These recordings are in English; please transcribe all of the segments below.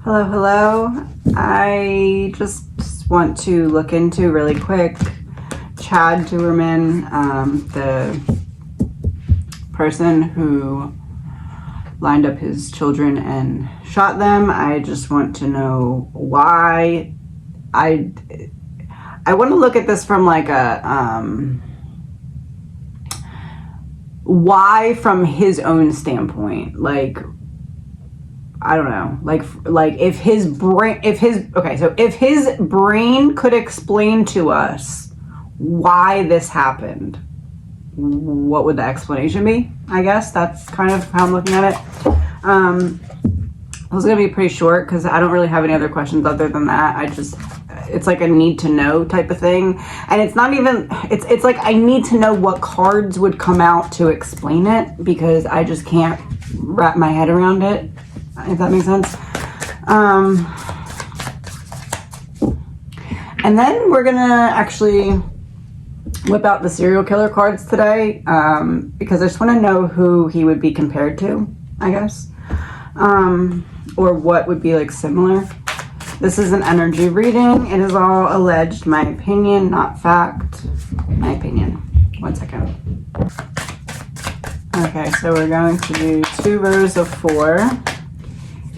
Hello, hello. I just want to look into really quick Chad DOERMAN, the person who lined up his children and shot them. I just want to know why. I want to look at this from like a why from his own standpoint. Like, I don't know, like if his brain could explain to us why this happened, what would the explanation be? I guess that's kind of how I'm looking at it. It was gonna be pretty short because I don't really have any other questions other than that. It's like a need to know type of thing, and it's not even, it's like I need to know what cards would come out to explain it, because I just can't wrap my head around it, if that makes sense. And then we're gonna actually whip out the serial killer cards today, because I just want to know who he would be compared to, I guess, or what would be like similar. This is an energy reading. It is all alleged, my opinion, not fact. My opinion. 1 second. Okay, so we're going to do 2 rows of 4.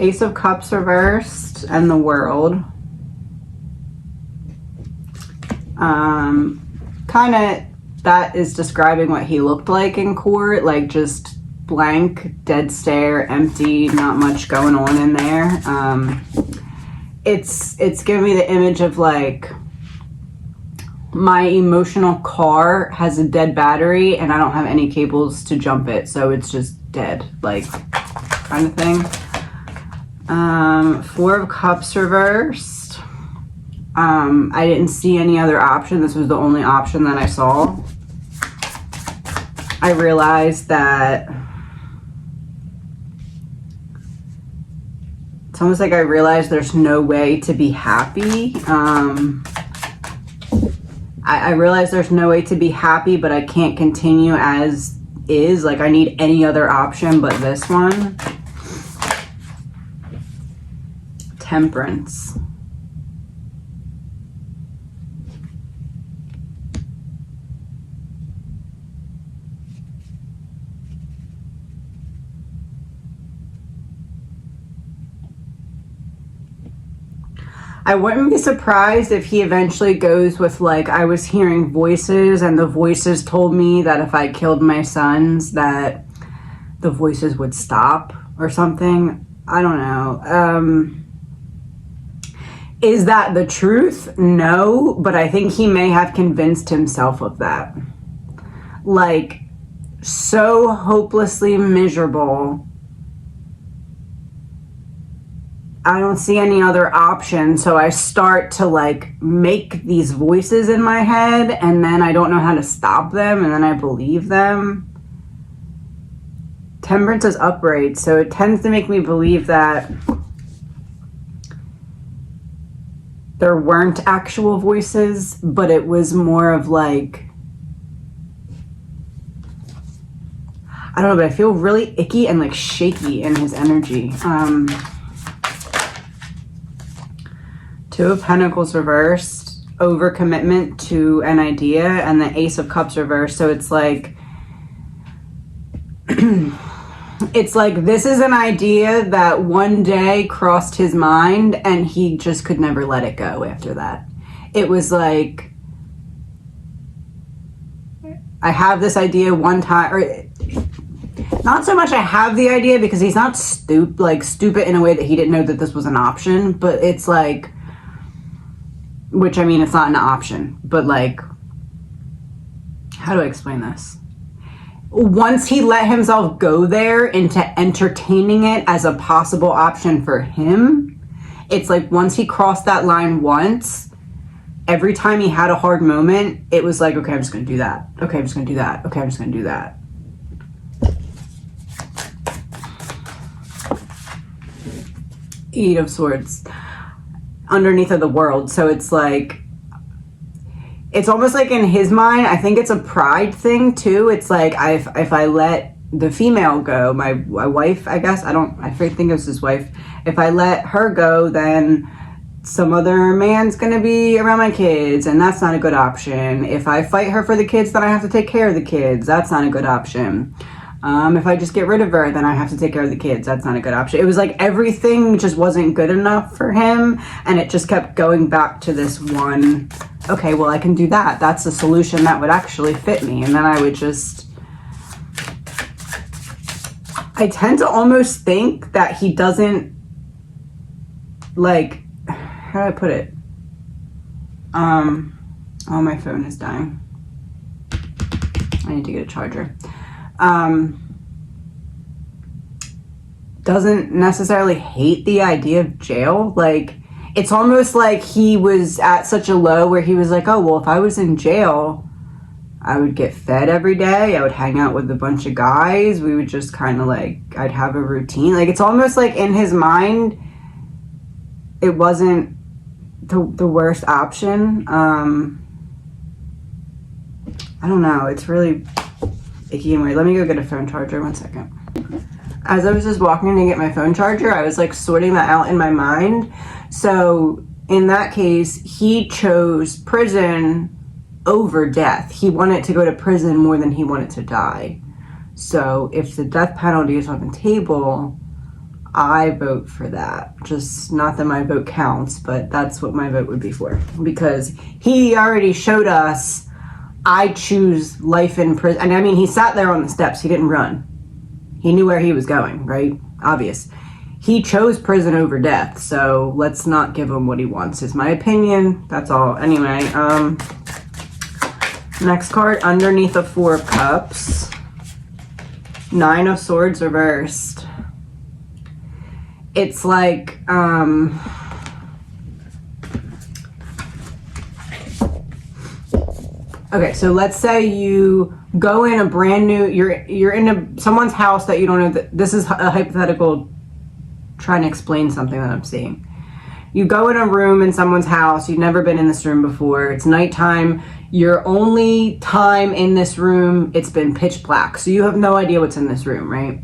Ace of Cups reversed and the World. Kind of, that is describing what he looked like in court, like just blank, dead stare, empty, not much going on in there. It's giving me the image of like my emotional car has a dead battery and I don't have any cables to jump it, so it's just dead, like kind of thing. 4 of Cups reversed. I didn't see any other option. This was the only option that I saw. I realized that it's almost like I realized there's no way to be happy. I realized there's no way to be happy, but I can't continue as is. Like, I need any other option but this one. Temperance. I wouldn't be surprised if he eventually goes with like, I was hearing voices and the voices told me that if I killed my sons that the voices would stop or something. I don't know. Is that the truth? No, but I think he may have convinced himself of that. Like, so hopelessly miserable, I don't see any other option, so I start to like make these voices in my head, and then I don't know how to stop them, and then I believe them. Temperance is upright, so it tends to make me believe that there weren't actual voices, but it was more of like, I don't know, but I feel really icky and like shaky in his energy. 2 of Pentacles reversed, overcommitment to an idea, and the Ace of Cups reversed. So it's like, it's like this is an idea that one day crossed his mind and he just could never let it go after that. It was like, I have this idea one time, or not so much I have the idea, because he's not stupid in a way that he didn't know that this was an option, but it's like, which, I mean, it's not an option, but like, how do I explain this? Once he let himself go there into entertaining it as a possible option for him, it's like once he crossed that line once, every time he had a hard moment, it was like, okay, I'm just gonna do that. Okay, I'm just gonna do that. Okay, I'm just gonna do that. Eight of Swords. Underneath of the World. So it's like, it's almost like in his mind, I think it's a pride thing too. It's like, if I let the female go, my wife, I guess, I think it was his wife. If I let her go, then some other man's gonna be around my kids, and that's not a good option. If I fight her for the kids, then I have to take care of the kids. That's not a good option. If I just get rid of her, then I have to take care of the kids. That's not a good option. It was like everything just wasn't good enough for him, and it just kept going back to this one, okay, well, I can do that. That's a solution that would actually fit me. And then I would just, I tend to almost think that he doesn't, like, how do I put it? Oh, my phone is dying. I need to get a charger. Doesn't necessarily hate the idea of jail. Like, it's almost like he was at such a low where he was like, oh, well, if I was in jail, I would get fed every day. I would hang out with a bunch of guys. We would just kind of like, I'd have a routine. Like, it's almost like in his mind, it wasn't the worst option. I don't know. It's really icky and weird. Let me go get a phone charger. 1 second. As I was just walking to get my phone charger, I was like sorting that out in my mind. So in that case, he chose prison over death. He wanted to go to prison more than he wanted to die. So if the death penalty is on the table, I vote for that. Just not that my vote counts, but that's what my vote would be for. Because he already showed us, I choose life in prison. And I mean, he sat there on the steps. He didn't run. He knew where he was going, right? Obvious. He chose prison over death, so let's not give him what he wants, is my opinion. That's all. Anyway, next card, underneath the 4 of Cups. 9 of Swords reversed. It's like, okay, so let's say you go in a brand new, you're in someone's house that you don't know. This is a hypothetical trying to explain something that I'm seeing. You go in a room in someone's house, you've never been in this room before, it's nighttime, your only time in this room, it's been pitch black, so you have no idea what's in this room, right?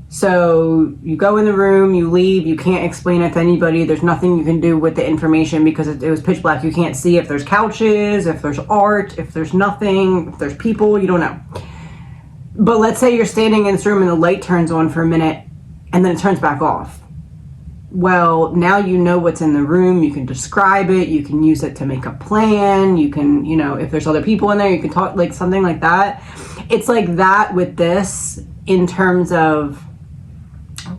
So you go in the room, you leave, you can't explain it to anybody, there's nothing you can do with the information because it was pitch black. You can't see if there's couches, if there's art, if there's nothing, if there's people, you don't know. But let's say you're standing in this room and the light turns on for a minute and then it turns back off. Well, now you know what's in the room, you can describe it, you can use it to make a plan, you can, you know, if there's other people in there, you can talk, like something like that. It's like that with this in terms of,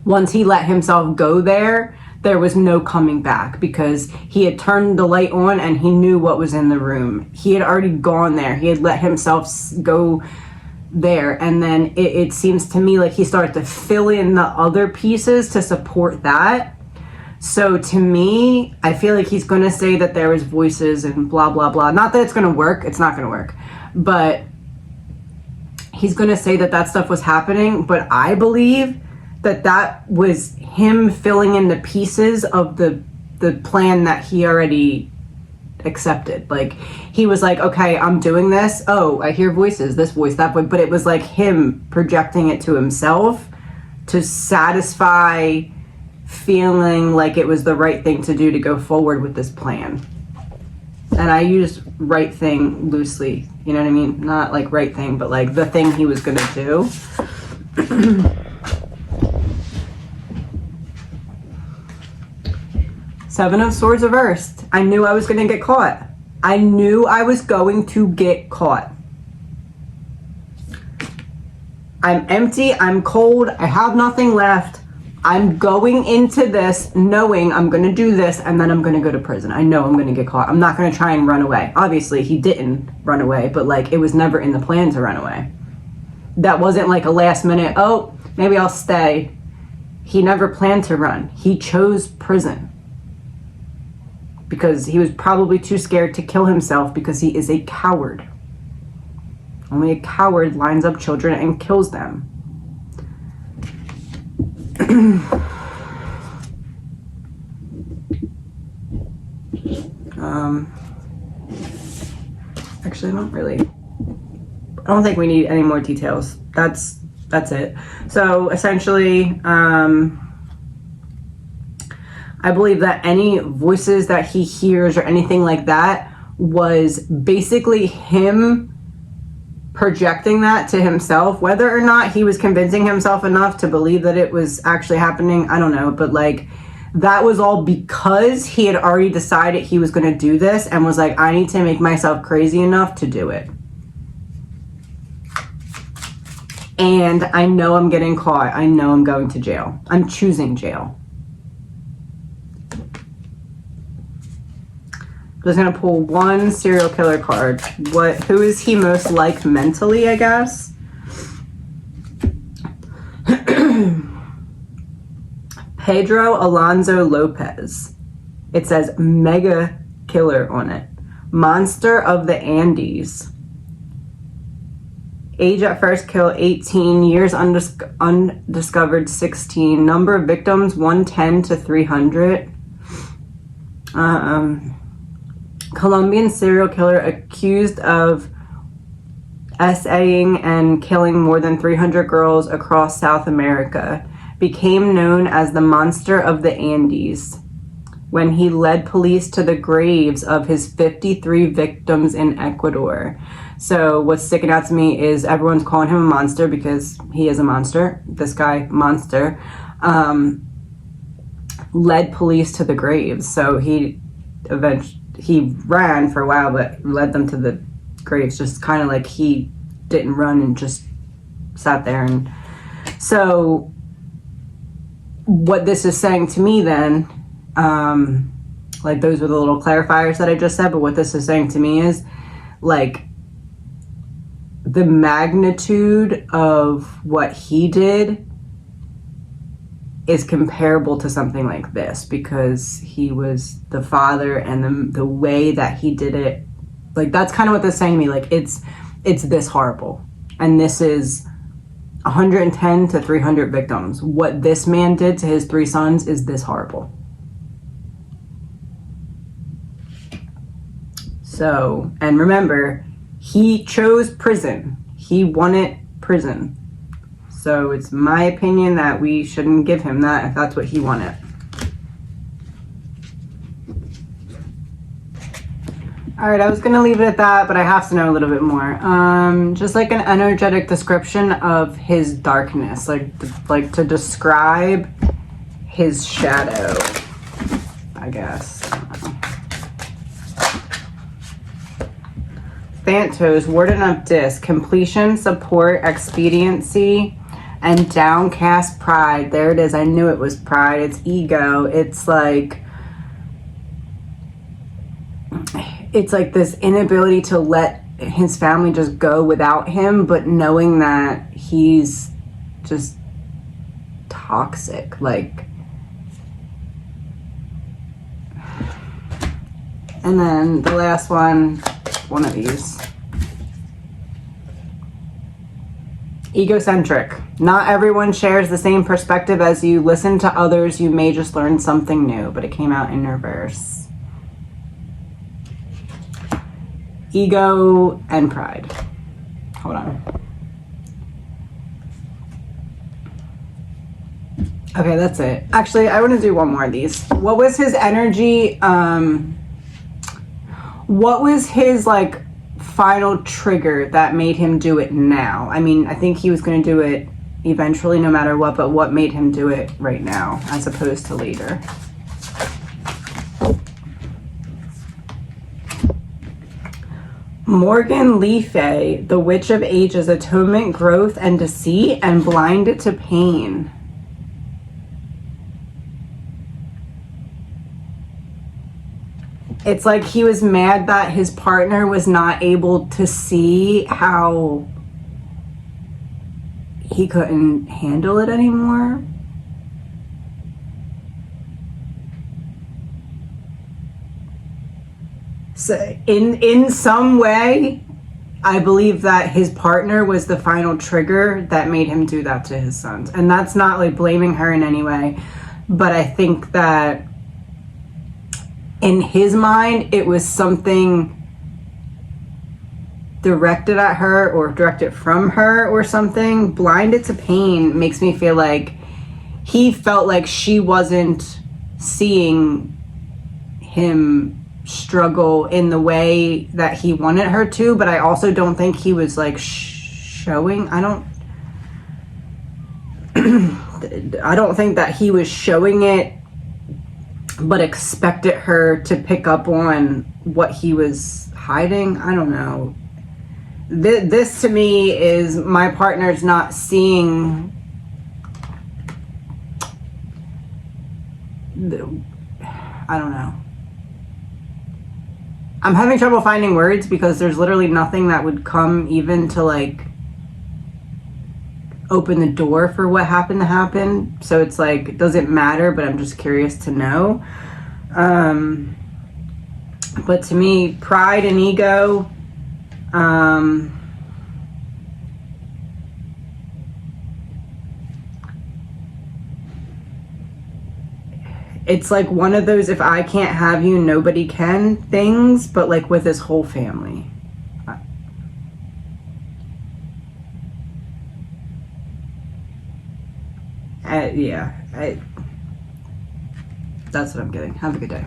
once he let himself go there was no coming back because he had turned the light on and he knew what was in the room. He had already gone there. He had let himself go there. And then it seems to me like he started to fill in the other pieces to support that. So to me, I feel like he's going to say that there was voices and blah, blah, blah. Not that it's going to work. It's not going to work. But he's going to say that that stuff was happening. But I believe that was him filling in the pieces of the plan that he already accepted. Like, he was like, okay, I'm doing this. Oh, I hear voices, this voice, that voice. But it was like him projecting it to himself to satisfy feeling like it was the right thing to do to go forward with this plan. And I use right thing loosely, you know what I mean? Not like right thing, but like the thing he was gonna do. Seven of Swords reversed. I knew I was going to get caught. I knew I was going to get caught. I'm empty. I'm cold. I have nothing left. I'm going into this knowing I'm going to do this and then I'm going to go to prison. I know I'm going to get caught. I'm not going to try and run away. Obviously, he didn't run away, but like it was never in the plan to run away. That wasn't like a last minute, oh, maybe I'll stay. He never planned to run. He chose prison. Because he was probably too scared to kill himself because he is a coward. Only a coward lines up children and kills them. Actually, I don't think we need any more details. That's it. So essentially, I believe that any voices that he hears or anything like that was basically him projecting that to himself. Whether or not he was convincing himself enough to believe that it was actually happening, I don't know. But like, that was all because he had already decided he was going to do this and was like, I need to make myself crazy enough to do it. And I know I'm getting caught. I know I'm going to jail. I'm choosing jail. I'm just gonna pull one serial killer card. Who is he most like mentally, I guess? Pedro Alonso Lopez. It says mega killer on it. Monster of the Andes. Age at first kill 18, years undiscovered 16, number of victims 110 to 300. Colombian serial killer accused of essaying and killing more than 300 girls across South America, became known as the Monster of the Andes when he led police to the graves of his 53 victims in Ecuador. So what's sticking out to me is everyone's calling him a monster because he is a monster. This guy, monster, led police to the graves. So he ran for a while, but led them to the graves. Just kind of like he didn't run and just sat there. And so what this is saying to me then, like those were the little clarifiers that I just said, but what this is saying to me is like the magnitude of what he did is comparable to something like this, because he was the father, and the way that he did it, like that's kind of what this is saying to me. Like it's this horrible, and this is 110 to 300 victims. What this man did to his 3 sons is this horrible. So, and remember, he chose prison. He wanted prison. So it's my opinion that we shouldn't give him that if that's what he wanted. All right, I was gonna leave it at that, but I have to know a little bit more. Just like an energetic description of his darkness, like to describe his shadow, I guess. Thanatos, Warden of Disc, completion, support, expediency, and downcast pride. There it is. I knew it was pride. It's ego. It's like this inability to let his family just go without him, but knowing that he's just toxic. Like, and then the last one of these. Egocentric. Not everyone shares the same perspective as you. Listen to others. You may just learn something new, but it came out in reverse. Ego and pride. Hold on. Okay, that's it. Actually, I want to do one more of these. What was his energy? What was his like final trigger that made him do it now? I mean, I think he was going to do it eventually no matter what, but what made him do it right now as opposed to later? Morgan Le Fay, the Witch of Ages, atonement, growth, and deceit, and blinded to pain. It's like he was mad that his partner was not able to see how he couldn't handle it anymore. So in some way, I believe that his partner was the final trigger that made him do that to his sons. And that's not like blaming her in any way, but I think that in his mind, it was something directed at her or directed from her or something. Blinded to Pain makes me feel like he felt like she wasn't seeing him struggle in the way that he wanted her to, but I also don't think he was like showing, I don't think that he was showing it, but expected her to pick up on what he was hiding. I don't know. This to me is my partner's not seeing I don't know. I'm having trouble finding words because there's literally nothing that would come even to like open the door for what happened to happen. So it's like, it doesn't matter, but I'm just curious to know. But to me, pride and ego, it's like one of those if I can't have you, nobody can things, but like with his whole family. Yeah, that's what I'm getting. Have a good day.